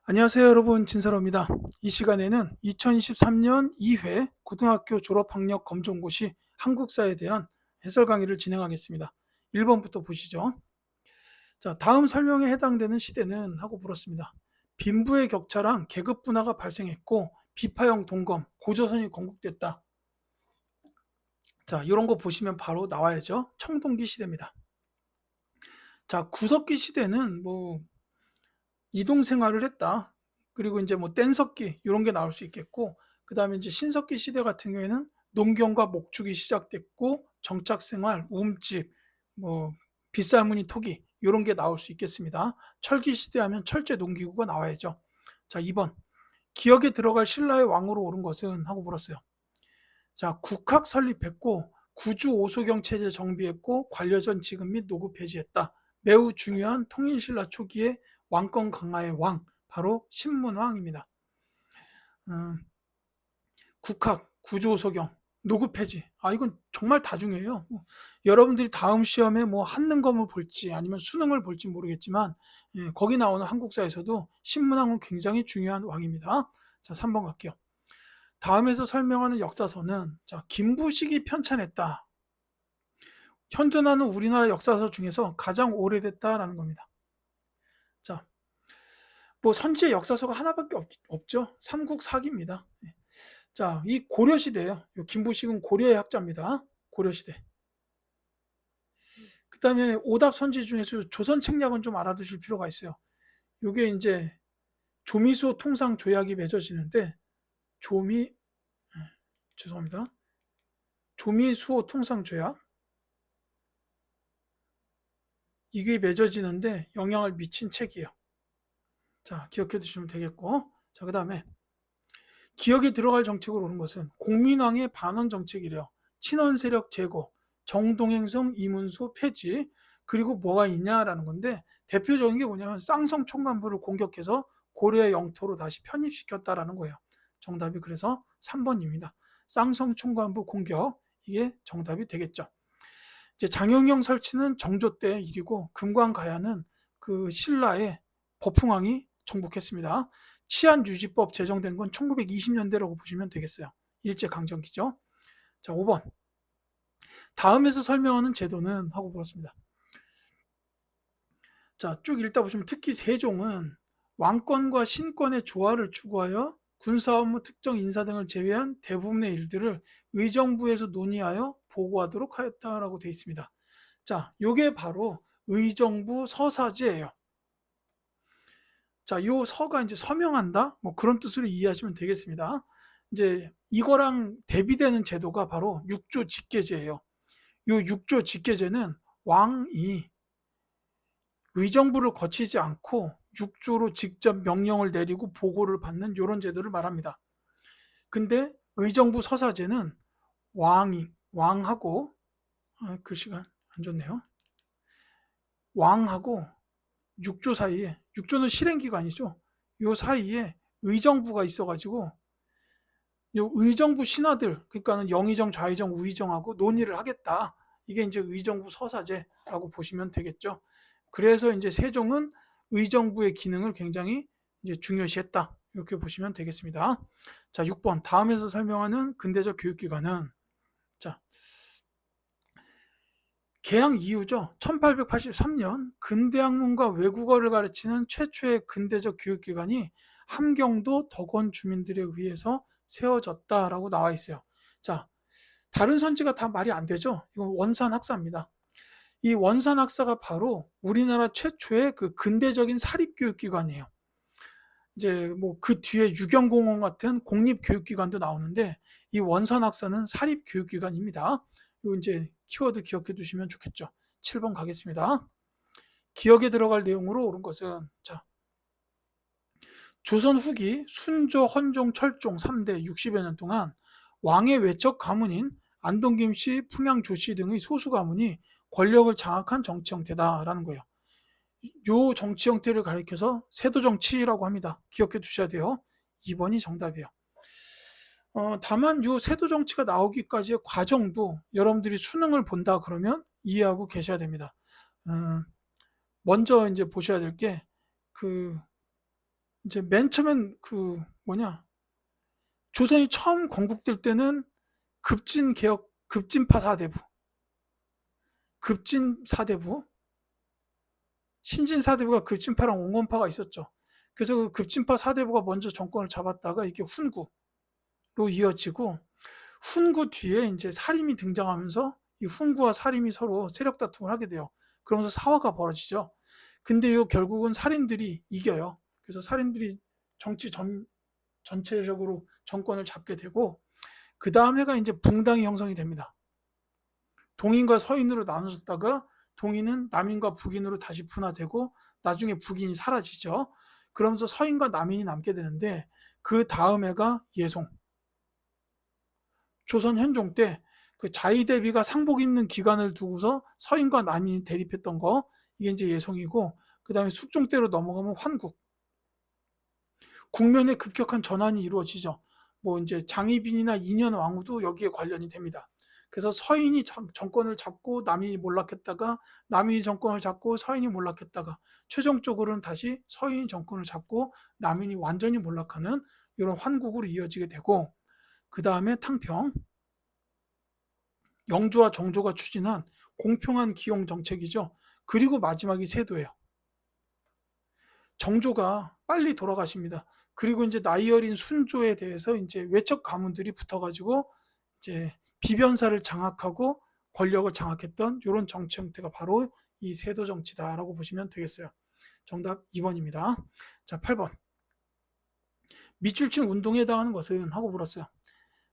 안녕하세요, 여러분. 진사로입니다. 이 시간에는 2023년 2회 고등학교 졸업학력 검정고시 한국사에 대한 해설 강의를 진행하겠습니다. 1번부터 보시죠. 자, 다음 설명에 해당되는 시대는 하고 물었습니다. 빈부의 격차랑 계급 분화가 발생했고 비파형 동검, 고조선이 건국됐다. 자, 이런 거 보시면 바로 나와야죠. 청동기 시대입니다. 자, 구석기 시대는 이동 생활을 했다. 그리고 이제 뗀석기 이런 게 나올 수 있겠고, 그 다음에 이제 신석기 시대 같은 경우에는 농경과 목축이 시작됐고 정착 생활, 움집, 빗살무늬 토기 이런 게 나올 수 있겠습니다. 철기 시대 하면 철제 농기구가 나와야죠. 자, 2번 기억에 들어갈 신라의 왕으로 오른 것은 하고 물었어요. 자, 국학 설립했고 구주 오소경 체제 정비했고 관료전 지급 및 노구 폐지했다. 매우 중요한 통일신라 초기의 왕권 강화의 왕, 바로 신문왕입니다. 국학, 구주 오소경, 노구 폐지. 이건 정말 다중이에요. 여러분들이 다음 시험에 한능검을 볼지 아니면 수능을 볼지 모르겠지만, 거기 나오는 한국사에서도 신문왕은 굉장히 중요한 왕입니다. 자, 3번 갈게요. 다음에서 설명하는 역사서는 김부식이 편찬했다. 현존하는 우리나라 역사서 중에서 가장 오래됐다라는 겁니다. 자, 선지의 역사서가 하나밖에 없죠. 삼국사기입니다. 자, 이 고려시대예요. 김부식은 고려의 학자입니다. 고려시대. 그 다음에 오답 선지 중에서 조선 책략은 좀 알아두실 필요가 있어요. 이게 이제 조미수호 통상 조약이 맺어지는데, 죄송합니다. 조미수호 통상 조약, 이게 맺어지는데 영향을 미친 책이에요. 자, 기억해 두시면 되겠고. 자, 그 다음에 기억에 들어갈 정책으로 오른 것은 공민왕의 반원 정책이래요. 친원 세력 제거, 정동행성 이문소 폐지, 그리고 뭐가 있냐라는 건데, 대표적인 게 뭐냐면 쌍성 총관부를 공격해서 고려의 영토로 다시 편입시켰다라는 거예요. 정답이 그래서 3번입니다. 쌍성 총관부 공격, 이게 정답이 되겠죠. 이제 장영영 설치는 정조 때 일이고, 금관가야는 그 신라의 법흥왕이 정복했습니다. 치안유지법 제정된 건 1920년대라고 보시면 되겠어요. 일제강점기죠. 자, 5번. 다음에서 설명하는 제도는 하고 물었습니다. 자, 쭉 읽다 보시면 특히 세종은 왕권과 신권의 조화를 추구하여 군사 업무 특정 인사 등을 제외한 대부분의 일들을 의정부에서 논의하여 보고하도록 하였다라고 되어 있습니다. 자, 요게 바로 의정부 서사제예요. 자, 요 서가 이제 서명한다? 그런 뜻으로 이해하시면 되겠습니다. 이제 이거랑 대비되는 제도가 바로 육조 직계제예요. 요 육조 직계제는 왕이 의정부를 거치지 않고 육조로 직접 명령을 내리고 보고를 받는 이런 제도를 말합니다. 근데 의정부 서사제는 왕하고, 글씨가 안 좋네요. 왕하고 육조 사이에, 육조는 실행기관이죠. 요 사이에 의정부가 있어가지고 요 의정부 신하들, 그러니까는 영의정, 좌의정, 우의정하고 논의를 하겠다. 이게 이제 의정부 서사제라고 보시면 되겠죠. 그래서 이제 세종은 의정부의 기능을 굉장히 이제 중요시했다. 이렇게 보시면 되겠습니다. 자, 6번. 다음에서 설명하는 근대적 교육기관은, 자, 개항 이후죠. 1883년 근대학문과 외국어를 가르치는 최초의 근대적 교육기관이 함경도 덕원 주민들에 의해서 세워졌다라고 나와 있어요. 자, 다른 선지가 다 말이 안 되죠. 이건 원산학사입니다. 이 원산학사가 바로 우리나라 최초의 그 근대적인 사립교육기관이에요. 이제 그 뒤에 유경공원 같은 공립교육기관도 나오는데, 이 원산학사는 사립교육기관입니다. 요 이제 키워드 기억해 두시면 좋겠죠. 7번 가겠습니다. 기억에 들어갈 내용으로 옳은 것은, 자, 조선 후기 순조, 헌종, 철종 3대 60여 년 동안 왕의 외척 가문인 안동 김씨, 풍양 조씨 등의 소수 가문이 권력을 장악한 정치 형태다라는 거예요. 요 정치 형태를 가리켜서 세도 정치라고 합니다. 기억해 두셔야 돼요. 2번이 정답이에요. 다만 요 세도 정치가 나오기까지의 과정도 여러분들이 수능을 본다 그러면 이해하고 계셔야 됩니다. 먼저 이제 보셔야 될 게, 그 이제 맨 처음엔 조선이 처음 건국될 때는 급진파 사대부, 신진 사대부가 급진파랑 온건파가 있었죠. 그래서 그 급진파 사대부가 먼저 정권을 잡았다가 이게 훈구로 이어지고, 훈구 뒤에 이제 사림이 등장하면서 이 훈구와 사림이 서로 세력 다툼을 하게 돼요. 그러면서 사화가 벌어지죠. 근데 이 결국은 살인들이 이겨요. 그래서 살인들이 전체적으로 정권을 잡게 되고, 그 다음 해가 이제 붕당이 형성이 됩니다. 동인과 서인으로 나눠졌다가 동인은 남인과 북인으로 다시 분화되고 나중에 북인이 사라지죠. 그러면서 서인과 남인이 남게 되는데, 그 다음 해가 예송. 조선 현종 때 그 자의대비가 상복 입는 기간을 두고서 서인과 남인이 대립했던 거, 이게 이제 예송이고, 그 다음에 숙종 때로 넘어가면 환국. 국면의 급격한 전환이 이루어지죠. 뭐 이제 장희빈이나 인현 왕후도 여기에 관련이 됩니다. 그래서 서인이 정권을 잡고 남인이 몰락했다가, 남인이 정권을 잡고 서인이 몰락했다가, 최종적으로는 다시 서인이 정권을 잡고 남인이 완전히 몰락하는 이런 환국으로 이어지게 되고, 그 다음에 탕평. 영조와 정조가 추진한 공평한 기용 정책이죠. 그리고 마지막이 세도예요. 정조가 빨리 돌아가십니다. 그리고 이제 나이 어린 순조에 대해서 이제 외척 가문들이 붙어가지고 이제 비변사를 장악하고 권력을 장악했던 이런 정치 형태가 바로 이 세도 정치다라고 보시면 되겠어요. 정답 2번입니다. 자, 8번. 밑줄 친 운동에 해당하는 것은? 하고 물었어요.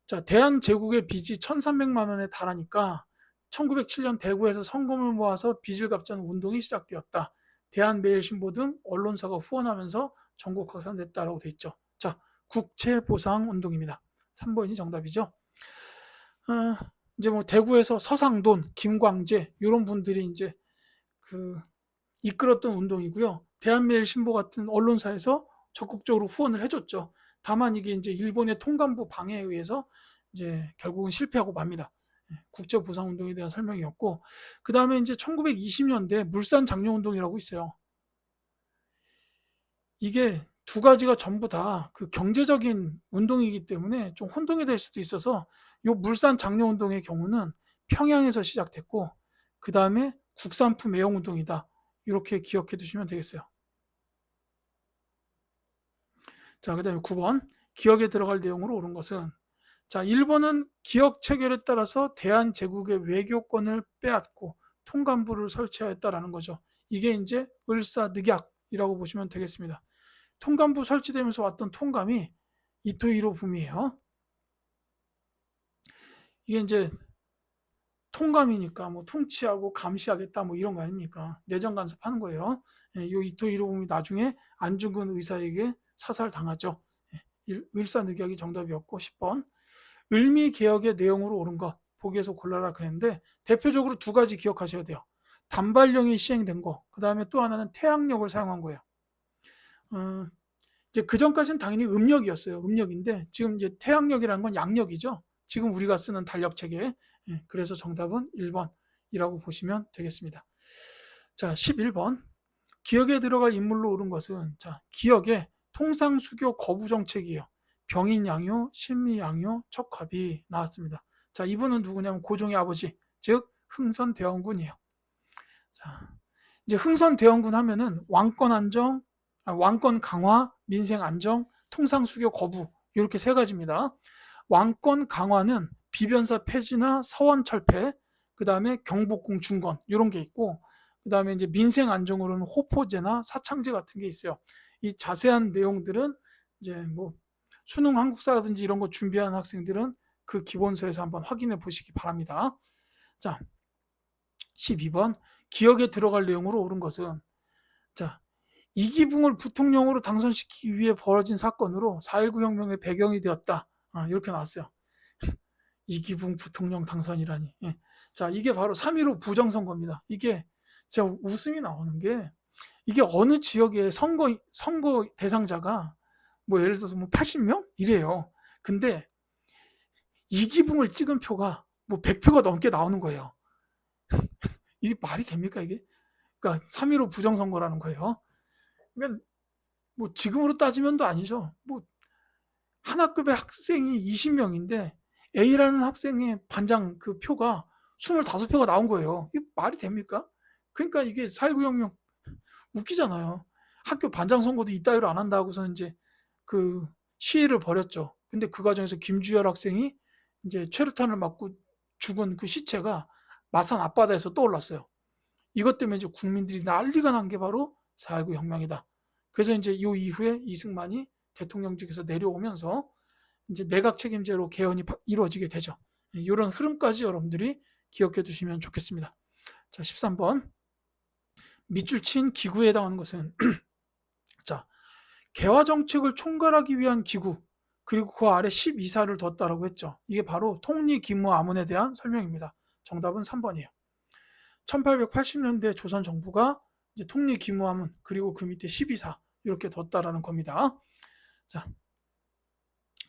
자, 대한제국의 빚이 1,300만 원에 달하니까 1907년 대구에서 성금을 모아서 빚을 갚자는 운동이 시작되었다. 대한매일신보 등 언론사가 후원하면서 전국 확산됐다라고 돼 있죠. 자, 국채보상운동입니다. 3번이 정답이죠. 이제 뭐 대구에서 서상돈, 김광재 이런 분들이 이제 이끌었던 운동이고요. 대한매일신보 같은 언론사에서 적극적으로 후원을 해줬죠. 다만 이게 이제 일본의 통감부 방해에 의해서 이제 결국은 실패하고 맙니다. 국제보상운동에 대한 설명이었고, 그 다음에 이제 1920년대 물산장려운동이라고 있어요. 이게 두 가지가 전부 다 그 경제적인 운동이기 때문에 좀 혼동이 될 수도 있어서, 이 물산장려운동의 경우는 평양에서 시작됐고, 그 다음에 국산품 애용운동이다. 이렇게 기억해 두시면 되겠어요. 자, 그 다음에 9번. 기억에 들어갈 내용으로 옳은 것은? 자, 일본은 기억 체결에 따라서 대한제국의 외교권을 빼앗고 통감부를 설치하였다라는 거죠. 이게 이제 을사늑약이라고 보시면 되겠습니다. 통감부 설치되면서 왔던 통감이 이토 히로부미예요. 이게 이제 통감이니까 뭐 통치하고 감시하겠다 뭐 이런 거 아닙니까? 내정 간섭하는 거예요. 이 이토 히로부미 나중에 안중근 의사에게 사살당하죠. 을사늑약이 정답이었고, 10번. 을미개혁의 내용으로 옳은 것 보기에서 골라라 그랬는데, 대표적으로 두 가지 기억하셔야 돼요. 단발령이 시행된 거, 그 다음에 또 하나는 태양력을 사용한 거예요. 이제 그 전까지는 당연히 음력이었어요. 음력인데 지금 이제 태양력이라는 건 양력이죠. 지금 우리가 쓰는 달력 체계. 그래서 정답은 1번이라고 보시면 되겠습니다. 자, 11번. 기억에 들어갈 인물로 옳은 것은? 자, 기억에 통상수교 거부 정책이에요. 병인양요, 신미양요, 척화비 나왔습니다. 자, 이분은 누구냐면 고종의 아버지, 즉 흥선대원군이에요. 자, 이제 흥선대원군 하면은 왕권 강화, 민생 안정, 통상수교 거부, 이렇게 세 가지입니다. 왕권 강화는 비변사 폐지나 서원 철폐, 그 다음에 경복궁 중건 이런 게 있고, 그 다음에 이제 민생 안정으로는 호포제나 사창제 같은 게 있어요. 이 자세한 내용들은 이제 뭐 수능 한국사라든지 이런 거 준비하는 학생들은 그 기본서에서 한번 확인해 보시기 바랍니다. 자, 12번. 기억에 들어갈 내용으로 옳은 것은? 자, 이기붕을 부통령으로 당선시키기 위해 벌어진 사건으로 4.19 혁명의 배경이 되었다. 이렇게 나왔어요. 이기붕 부통령 당선이라니. 예. 자, 이게 바로 3.15 부정선거입니다. 이게 제가 웃음이 나오는 게, 이게 어느 지역의 선거 대상자가 뭐 예를 들어서 뭐 80명? 이래요. 근데 이기붕을 찍은 표가 뭐 100표가 넘게 나오는 거예요. 이게 말이 됩니까, 이게? 그러니까 3.15 부정선거라는 거예요. 그러니까 뭐 지금으로 따지면도 아니죠. 뭐 한 학급에 학생이 20명인데 A라는 학생의 반장 그 표가 25표가 나온 거예요. 이게 말이 됩니까? 그러니까 이게 4.19 혁명 웃기잖아요. 학교 반장 선거도 이따위로 안 한다고서 이제 그 시위를 벌였죠. 근데 그 과정에서 김주열 학생이 이제 최루탄을 맞고 죽은 그 시체가 마산 앞바다에서 떠올랐어요. 이것 때문에 이제 국민들이 난리가 난 게 바로 4.19 혁명이다. 그래서 이제 이 이후에 이승만이 대통령직에서 내려오면서 이제 내각 책임제로 개헌이 이루어지게 되죠. 이런 흐름까지 여러분들이 기억해 두시면 좋겠습니다. 자, 13번. 밑줄 친 기구에 해당하는 것은 자, 개화 정책을 총괄하기 위한 기구, 그리고 그 아래 12사를 뒀다라고 했죠. 이게 바로 통리기무아문에 대한 설명입니다. 정답은 3번이에요. 1880년대 조선 정부가 이제 통리기무아문 그리고 그 밑에 12사 이렇게 뒀다라는 겁니다. 자,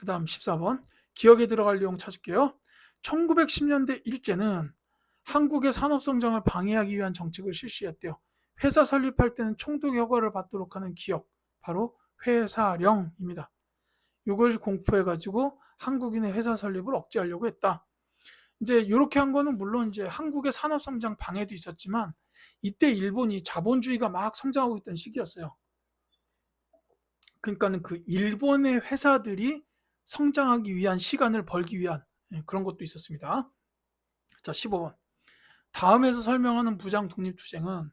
그다음 14번. 기억에 들어갈 내용 찾을게요. 1910년대 일제는 한국의 산업성장을 방해하기 위한 정책을 실시했대요. 회사 설립할 때는 총독 허가를 받도록 하는 기업, 바로 회사령입니다. 이걸 공포해가지고 한국인의 회사 설립을 억제하려고 했다. 이제 이렇게 한 거는 물론 이제 한국의 산업성장 방해도 있었지만 이때 일본이 자본주의가 막 성장하고 있던 시기였어요. 그러니까는 그 일본의 회사들이 성장하기 위한 시간을 벌기 위한 그런 것도 있었습니다. 자, 15번. 다음에서 설명하는 무장 독립투쟁은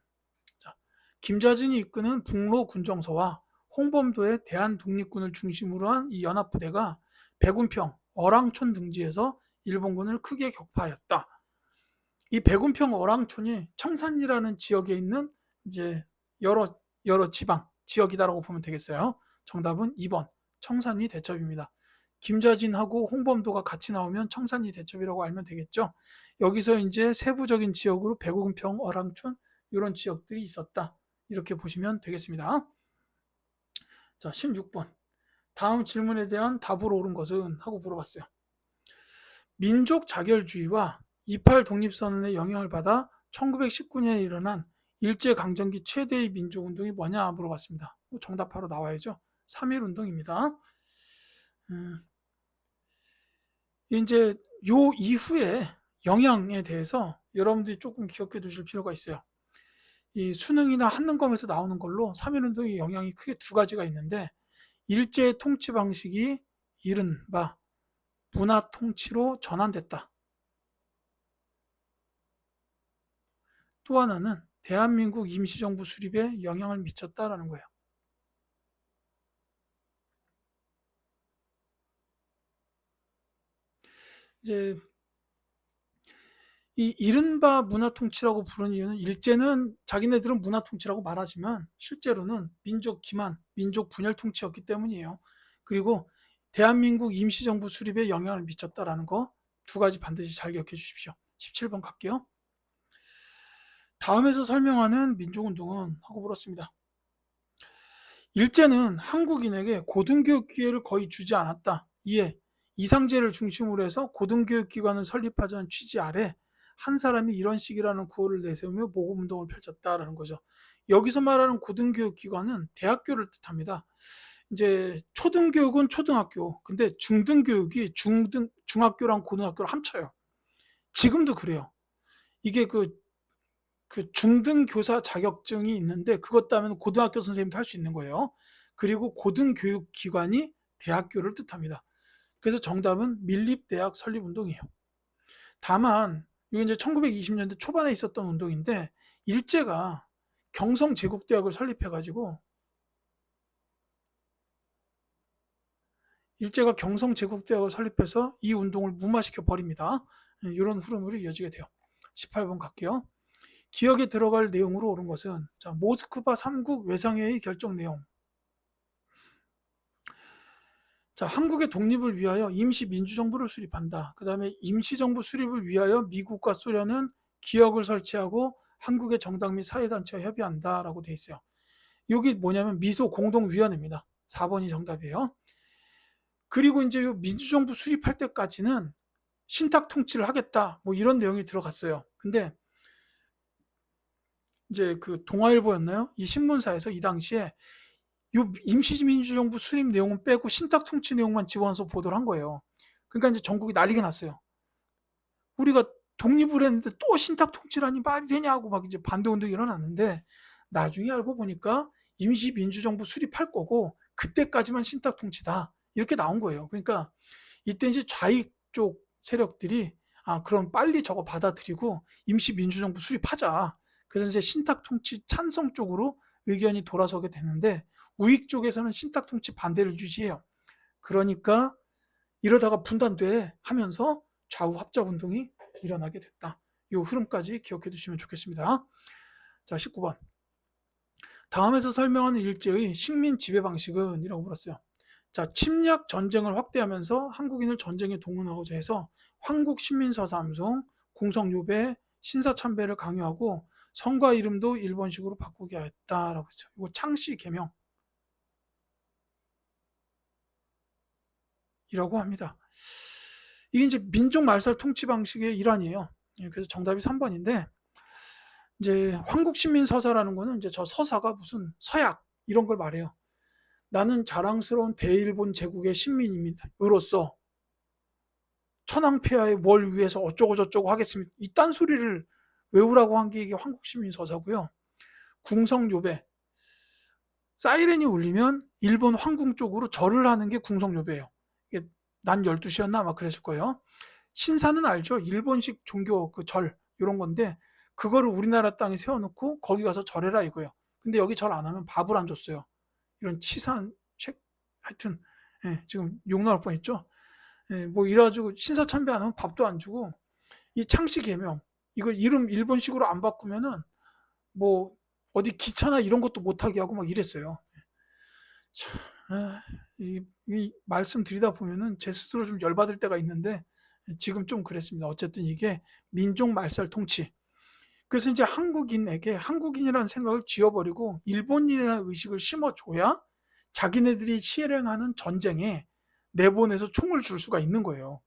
자, 김좌진이 이끄는 북로 군정서와 홍범도의 대한독립군을 중심으로 한 이 연합부대가 백운평, 어랑촌 등지에서 일본군을 크게 격파하였다. 이 백운평 어랑촌이 청산리라는 지역에 있는 이제 여러 지역이다라고 보면 되겠어요. 정답은 2번 청산리 대첩입니다. 김좌진하고 홍범도가 같이 나오면 청산리 대첩이라고 알면 되겠죠. 여기서 이제 세부적인 지역으로 백운평, 어랑촌 이런 지역들이 있었다. 이렇게 보시면 되겠습니다. 자, 16번. 다음 질문에 대한 답으로 옳은 것은 하고 물어봤어요. 민족 자결주의와 28 독립선언의 영향을 받아 1919년에 일어난 일제강점기 최대의 민족운동이 뭐냐 물어봤습니다. 정답 바로 나와야죠. 3.1운동입니다. 이제 요 이후에 영향에 대해서 여러분들이 조금 기억해 두실 필요가 있어요. 이 수능이나 한능검에서 나오는 걸로 3.1운동의 영향이 크게 두 가지가 있는데 일제의 통치 방식이 이른바 문화 통치로 전환됐다. 또 하나는 대한민국 임시정부 수립에 영향을 미쳤다라는 거예요. 이제 이 이른바 문화통치라고 부르는 이유는 일제는 자기네들은 문화통치라고 말하지만 실제로는 민족 기만, 민족 분열 통치였기 때문이에요. 그리고 대한민국 임시정부 수립에 영향을 미쳤다라는 거 두 가지 반드시 잘 기억해 주십시오. 17번 갈게요. 다음에서 설명하는 민족운동은 하고 물었습니다. 일제는 한국인에게 고등교육 기회를 거의 주지 않았다. 이에 이상제를 중심으로 해서 고등교육기관을 설립하자는 취지 아래 한 사람이 이런 식이라는 구호를 내세우며 모금운동을 펼쳤다라는 거죠. 여기서 말하는 고등교육기관은 대학교를 뜻합니다. 이제 초등교육은 초등학교, 근데 중등교육이 중학교랑 고등학교를 합쳐요. 지금도 그래요. 이게 그 중등교사 자격증이 있는데 그것 따면 고등학교 선생님도 할 수 있는 거예요. 그리고 고등교육기관이 대학교를 뜻합니다. 그래서 정답은 밀립대학 설립운동이에요. 다만 이게 이제 1920년대 초반에 있었던 운동인데 일제가 경성제국대학을 설립해가지고 일제가 경성제국대학을 설립해서 이 운동을 무마시켜 버립니다. 이런 흐름으로 이어지게 돼요. 18번 갈게요. 기억에 들어갈 내용으로 옳은 것은 자, 모스크바 3국 외상회의 결정 내용. 자, 한국의 독립을 위하여 임시민주정부를 수립한다. 그 다음에 임시정부 수립을 위하여 미국과 소련은 기역을 설치하고 한국의 정당 및 사회단체와 협의한다 라고 돼 있어요. 여기 뭐냐면 미소 공동위원회입니다. 4번이 정답이에요. 그리고 이제 민주정부 수립할 때까지는 신탁 통치를 하겠다 뭐 이런 내용이 들어갔어요. 근데 이제 그 동아일보였나요? 이 신문사에서 이 당시에 요 임시민주정부 수립 내용은 빼고 신탁 통치 내용만 집어넣어서 보도를 한 거예요. 그러니까 이제 전국이 난리가 났어요. 우리가 독립을 했는데 또 신탁 통치라니 말이 되냐고 막 이제 반대 운동이 일어났는데, 나중에 알고 보니까 임시민주정부 수립할 거고 그때까지만 신탁 통치다 이렇게 나온 거예요. 그러니까 이때 이제 좌익 쪽 세력들이 그럼 빨리 저거 받아들이고 임시민주정부 수립하자. 그래서 이제 신탁 통치 찬성 쪽으로 의견이 돌아서게 되는데, 우익 쪽에서는 신탁 통치 반대를 유지해요. 그러니까 이러다가 분단돼 하면서 좌우 합작 운동이 일어나게 됐다. 이 흐름까지 기억해 두시면 좋겠습니다. 자, 19번. 다음에서 설명하는 일제의 식민 지배 방식은 이라고 물었어요. 자, 침략 전쟁을 확대하면서 한국인을 전쟁에 동원하고자 해서 황국 신민서사암송, 궁성요배, 신사참배를 강요하고 성과 이름도 일본식으로 바꾸게 하였다라고 했죠. 이거 창씨 개명이라고 합니다. 이게 이제 민족 말살 통치 방식의 일환이에요. 그래서 정답이 3번인데, 이제 황국신민서사라는 거는 이제 저 서사가 무슨 서약 이런 걸 말해요. 나는 자랑스러운 대일본 제국의 신민입니다. 으로서 천황폐하의 월 위에서 어쩌고 저쩌고 하겠습니다. 이딴 소리를 외우라고 한 게 이게 황국신민서사고요. 궁성요배, 사이렌이 울리면 일본 황궁 쪽으로 절을 하는 게 궁성요배예요. 이게 난 12시였나 아마 그랬을 거예요. 신사는 알죠? 일본식 종교 그 절 이런 건데, 그거를 우리나라 땅에 세워놓고 거기 가서 절해라 이거예요. 근데 여기 절 안 하면 밥을 안 줬어요. 이런 치사한 책, 하여튼 지금 욕 나올 뻔했죠. 뭐 이래가지고 신사참배 안 하면 밥도 안 주고, 이 창씨 개명 이거 이름 일본식으로 안 바꾸면은 뭐 어디 기차나 이런 것도 못하게 하고 막 이랬어요. 참, 이 말씀 드리다 보면은 제 스스로 좀 열받을 때가 있는데, 지금 좀 그랬습니다. 어쨌든 이게 민족 말살 통치. 그래서 이제 한국인에게 한국인이라는 생각을 지워버리고 일본인이라는 의식을 심어줘야 자기네들이 실행하는 전쟁에 내보내서 총을 줄 수가 있는 거예요.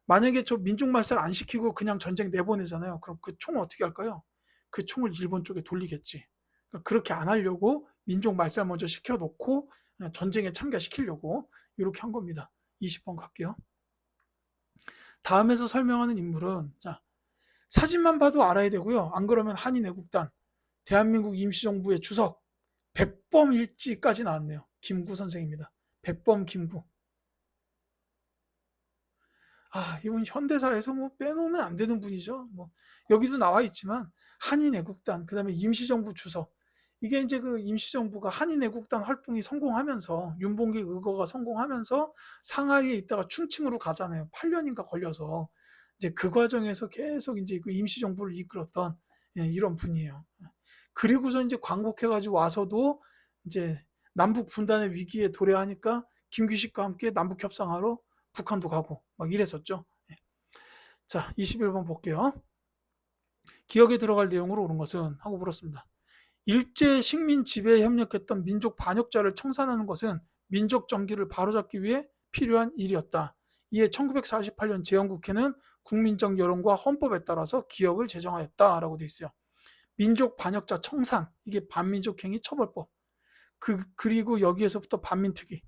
만약에 저 민족 말살 안 시키고 그냥 전쟁 내보내잖아요. 그럼 그 총 어떻게 할까요? 그 총을 일본 쪽에 돌리겠지. 그러니까 그렇게 안 하려고 민족 말살 먼저 시켜놓고 전쟁에 참가시키려고 이렇게 한 겁니다. 20번 갈게요. 다음에서 설명하는 인물은, 자, 사진만 봐도 알아야 되고요. 안 그러면 한인애국단, 대한민국 임시정부의 주석, 백범일지까지 나왔네요. 김구 선생입니다. 백범 김구. 이분 현대사에서 뭐 빼놓으면 안 되는 분이죠. 뭐 여기도 나와 있지만 한인애국단, 그다음에 임시정부 주석. 이게 이제 그 임시정부가 한인애국단 활동이 성공하면서 윤봉길 의거가 성공하면서 상하이에 있다가 충칭으로 가잖아요. 8년인가 걸려서 이제 그 과정에서 계속 이제 그 임시정부를 이끌었던 이런 분이에요. 그리고서 이제 광복해가지고 와서도 이제 남북 분단의 위기에 도래하니까 김규식과 함께 남북 협상하러 북한도 가고 막 이랬었죠. 자, 21번 볼게요. 기억에 들어갈 내용으로 옳은 것은 하고 물었습니다. 일제 식민 지배에 협력했던 민족 반역자를 청산하는 것은 민족 정기를 바로잡기 위해 필요한 일이었다. 이에 1948년 제헌국회는 국민적 여론과 헌법에 따라서 기억을 제정하였다라고 되어 있어요. 민족 반역자 청산, 이게 반민족행위 처벌법. 그리고 여기에서부터 반민특위.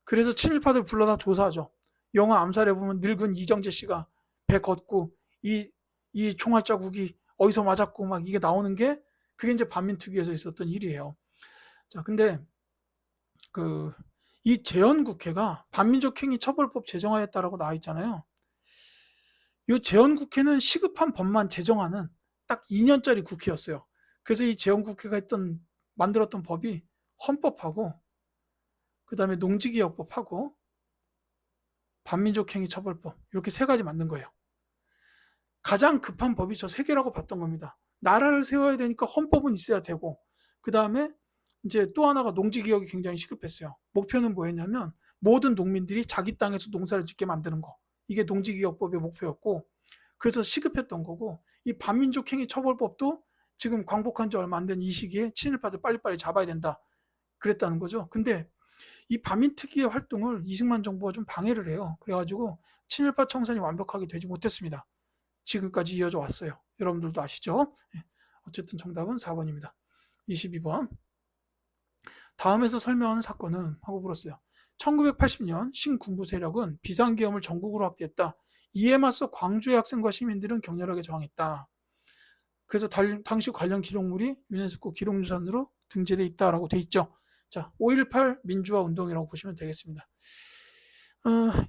그래서 친일파들 불러다 조사하죠. 영화 암살에 보면 늙은 이정재 씨가 배 걷고 이 총알 자국이 어디서 맞았고 막 이게 나오는 게, 그게 이제 반민특위에서 있었던 일이에요. 자, 근데 이 제헌국회가 반민족행위 처벌법 제정하였다라고 나와 있잖아요. 이 제헌국회는 시급한 법만 제정하는 딱 2년짜리 국회였어요. 그래서 이 제헌국회가 만들었던 법이 헌법하고 그다음에 농지기억법하고 반민족행위 처벌법, 이렇게 세 가지 만든 거예요. 가장 급한 법이 저 세 개라고 봤던 겁니다. 나라를 세워야 되니까 헌법은 있어야 되고, 그 다음에 이제 또 하나가 농지기억이 굉장히 시급했어요. 목표는 뭐였냐면 모든 농민들이 자기 땅에서 농사를 짓게 만드는 거. 이게 농지기억법의 목표였고, 그래서 시급했던 거고, 이 반민족행위 처벌법도 지금 광복한 지 얼마 안 된 이 시기에 친일파들 빨리빨리 잡아야 된다 그랬다는 거죠. 근데 이 반민특위의 활동을 이승만 정부가 좀 방해를 해요. 그래가지고 친일파 청산이 완벽하게 되지 못했습니다. 지금까지 이어져 왔어요. 여러분들도 아시죠? 어쨌든 정답은 4번입니다. 22번. 다음에서 설명하는 사건은 하고 물었어요. 1980년 신군부 세력은 비상계엄을 전국으로 확대했다. 이에 맞서 광주의 학생과 시민들은 격렬하게 저항했다. 그래서 당시 관련 기록물이 유네스코 기록유산으로 등재되어 있다라고 돼 있죠. 자, 5.18 민주화 운동이라고 보시면 되겠습니다.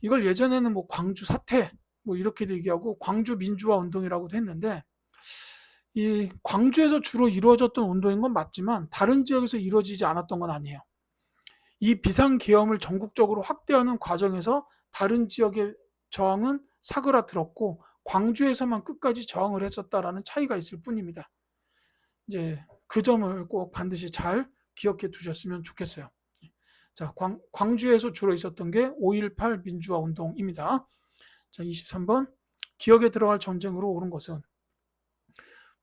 이걸 예전에는 뭐 광주 사태 뭐 이렇게도 얘기하고 광주 민주화 운동이라고도 했는데, 이 광주에서 주로 이루어졌던 운동인 건 맞지만 다른 지역에서 이루어지지 않았던 건 아니에요. 이 비상계엄을 전국적으로 확대하는 과정에서 다른 지역의 저항은 사그라들었고 광주에서만 끝까지 저항을 했었다라는 차이가 있을 뿐입니다. 이제 그 점을 꼭 반드시 잘 기억해 두셨으면 좋겠어요. 자, 광주에서 주로 있었던 게 5.18 민주화 운동입니다. 자, 23번. 기억에 들어갈 전쟁으로 오른 것은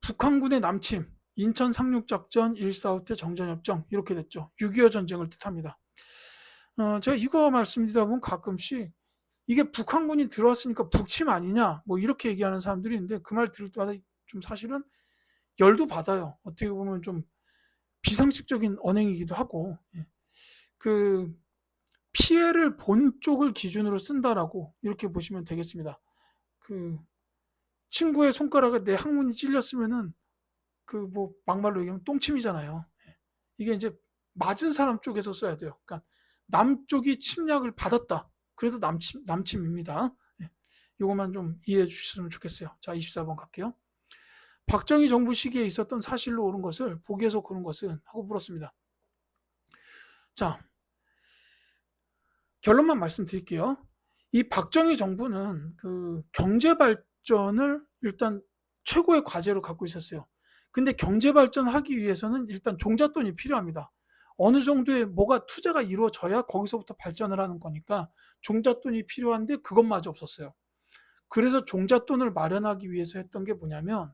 북한군의 남침, 인천 상륙작전 145태 정전협정 이렇게 됐죠. 6.25 전쟁을 뜻합니다. 제가 이거 말씀드리다 보면 가끔씩 이게 북한군이 들어왔으니까 북침 아니냐 뭐 이렇게 얘기하는 사람들이 있는데 그 말 들을 때마다 좀 사실은 열도 받아요. 어떻게 보면 좀 비상식적인 언행이기도 하고, 그 피해를 본 쪽을 기준으로 쓴다라고 이렇게 보시면 되겠습니다. 그 친구의 손가락에 내 항문이 찔렸으면은 그 뭐 막말로 얘기하면 똥침이잖아요. 이게 이제 맞은 사람 쪽에서 써야 돼요. 그러니까 남쪽이 침략을 받았다. 그래서 남침입니다. 이것만 좀 이해해 주셨으면 좋겠어요. 자, 24번 갈게요. 박정희 정부 시기에 있었던 사실로 옳은 것을 보기에서 고른 것은 하고 물었습니다. 자, 결론만 말씀드릴게요. 이 박정희 정부는 그 경제 발전을 일단 최고의 과제로 갖고 있었어요. 근데 경제 발전하기 위해서는 일단 종잣돈이 필요합니다. 어느 정도의 뭐가 투자가 이루어져야 거기서부터 발전을 하는 거니까 종잣돈이 필요한데 그것마저 없었어요. 그래서 종잣돈을 마련하기 위해서 했던 게 뭐냐면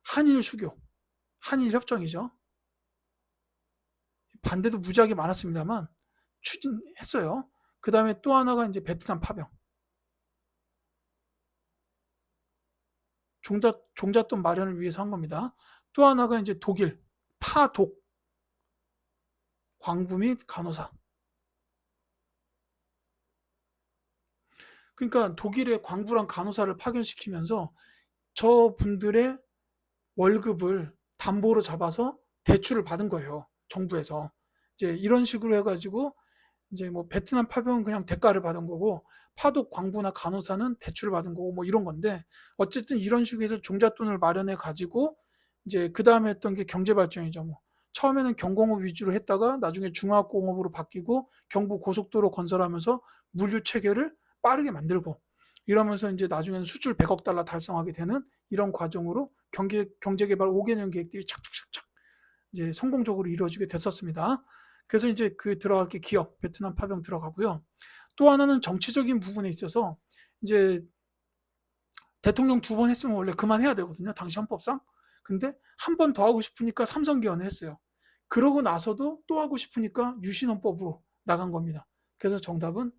한일 수교, 한일 협정이죠. 반대도 무지하게 많았습니다만 추진했어요. 그 다음에 또 하나가 이제 베트남 파병. 종잣돈 마련을 위해서 한 겁니다. 또 하나가 이제 독일, 파독, 광부 및 간호사. 그러니까 독일의 광부랑 간호사를 파견시키면서 저분들의 월급을 담보로 잡아서 대출을 받은 거예요. 정부에서. 이제 이런 식으로 해가지고 이제 뭐 베트남 파병은 그냥 대가를 받은 거고 파독 광부나 간호사는 대출을 받은 거고 뭐 이런 건데, 어쨌든 이런 식으로 해서 종잣돈을 마련해 가지고 이제 그 다음에 했던 게 경제 발전이죠. 뭐 처음에는 경공업 위주로 했다가 나중에 중화공업으로 바뀌고 경부 고속도로 건설하면서 물류 체계를 빠르게 만들고 이러면서 이제 나중에는 수출 100억 달러 달성하게 되는 이런 과정으로 경제개발 5개년 계획들이 착착착착 이제 성공적으로 이루어지게 됐었습니다. 그래서 이제 그 들어갈 게 기업, 베트남 파병 들어가고요. 또 하나는 정치적인 부분에 있어서 이제 대통령 2번 했으면 원래 그만해야 되거든요. 당시 헌법상. 근데 한 번 더 하고 싶으니까 삼선 개헌을 했어요. 그러고 나서도 또 하고 싶으니까 유신헌법으로 나간 겁니다. 그래서 정답은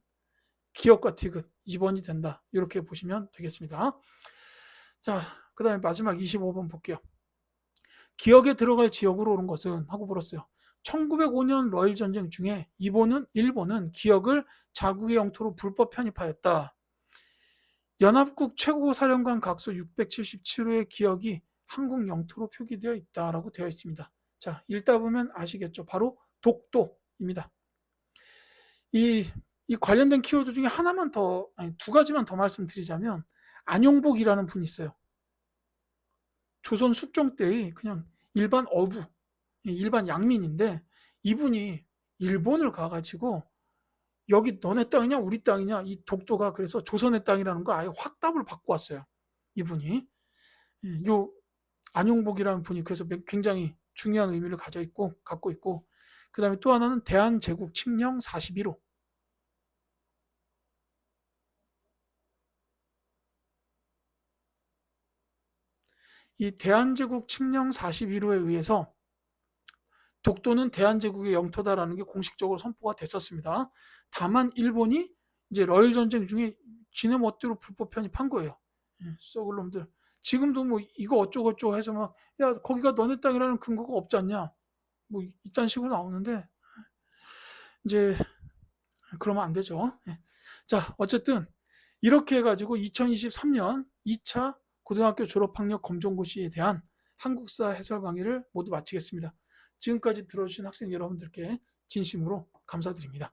기업과 디귿 2번이 된다. 이렇게 보시면 되겠습니다. 자, 그 다음에 마지막 25번 볼게요. 기억에 들어갈 지역으로 오른 것은 하고 물었어요. 1905년 러일 전쟁 중에 일본은 기억을 자국의 영토로 불법 편입하였다. 연합국 최고사령관 각서 677호의 기억이 한국 영토로 표기되어 있다라고 되어 있습니다. 자, 읽다 보면 아시겠죠? 바로 독도입니다. 이 관련된 키워드 중에 하나만 더, 아니, 두 가지만 더 말씀드리자면 안용복이라는 분이 있어요. 조선 숙종 때의 그냥 일반 어부, 일반 양민인데 이분이 일본을 가가지고 여기 너네 땅이냐 우리 땅이냐 이 독도가 그래서 조선의 땅이라는 거 아예 확답을 받고 왔어요. 이분이. 요 안용복이라는 분이 그래서 굉장히 중요한 의미를 갖고 있고 그 다음에 또 하나는 대한제국 칙령 41호. 이 대한제국 칙령 41호에 의해서 독도는 대한제국의 영토다라는 게 공식적으로 선포가 됐었습니다. 다만 일본이 이제 러일 전쟁 중에 지네 멋대로 불법 편입한 거예요. 썩을 놈들. 지금도 뭐 이거 어쩌고저쩌고 해서 막, 야, 거기가 너네 땅이라는 근거가 없지 않냐? 뭐 이딴 식으로 나오는데, 이제 그러면 안 되죠. 예. 자, 어쨌든 이렇게 해가지고 2023년 2차 고등학교 졸업학력 검정고시에 대한 한국사 해설 강의를 모두 마치겠습니다. 지금까지 들어주신 학생 여러분들께 진심으로 감사드립니다.